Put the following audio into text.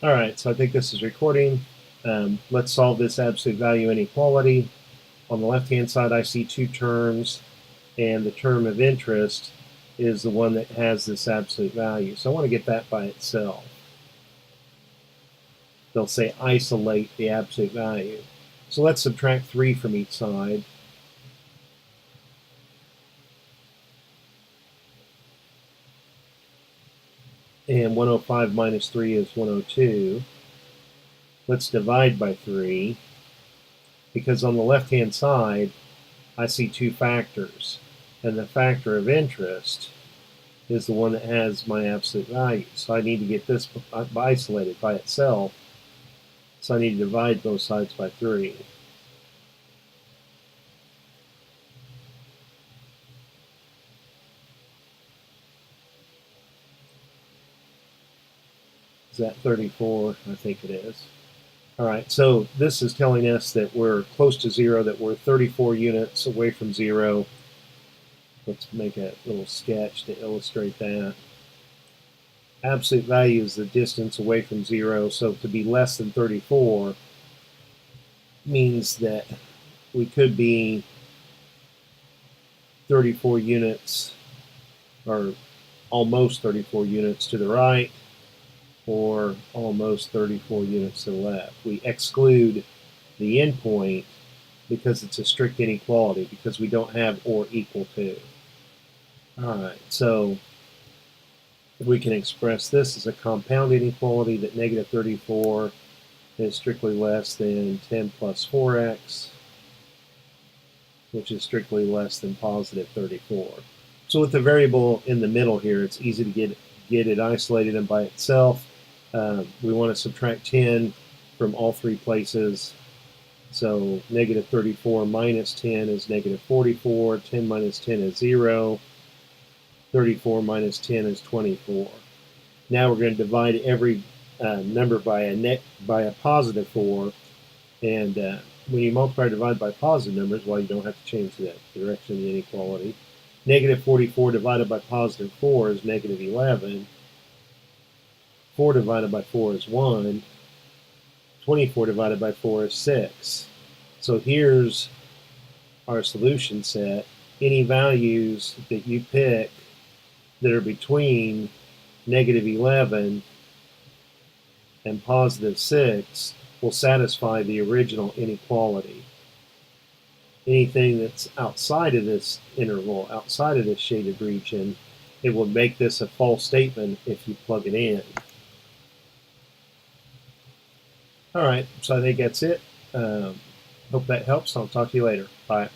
All right, so I think this is recording. Let's solve this absolute value inequality. On the left-hand side, I see two terms, and the term of interest is the one that has this absolute value. So I want to get that by itself. They'll say isolate the absolute value. So let's subtract 3 from each side. And 105 minus 3 is 102. Let's divide by 3, because on the left-hand side, I see two factors. And the factor of interest is the one that has my absolute value. So I need to get this isolated by itself. So I need to divide both sides by 3. Is that 34? I think it is. All right, so this is telling us that we're close to 0, that we're 34 units away from 0. Let's make a little sketch to illustrate that. Absolute value is the distance away from 0, so to be less than 34 means that we could be 34 units, or almost 34 units to the right, or almost 34 units to the left. We exclude the endpoint because it's a strict inequality, because we don't have or equal to. All right, so we can express this as a compound inequality that negative 34 is strictly less than 10 plus 4x, which is strictly less than positive 34. So with the variable in the middle here, it's easy to get it isolated and by itself. We want to subtract 10 from all three places. So negative 34 minus 10 is negative 44. 10 minus 10 is 0. 34 minus 10 is 24. Now we're going to divide every number by a positive 4. And when you multiply or divide by positive numbers, well, you don't have to change the direction of the inequality. Negative 44 divided by positive 4 is negative 11. 4 divided by 4 is 1. 24 divided by 4 is 6. So here's our solution set. Any values that you pick that are between negative 11 and positive 6 will satisfy the original inequality. Anything that's outside of this interval, outside of this shaded region, it will make this a false statement if you plug it in. All right, so I think that's it. Hope that helps. I'll talk to you later. Bye.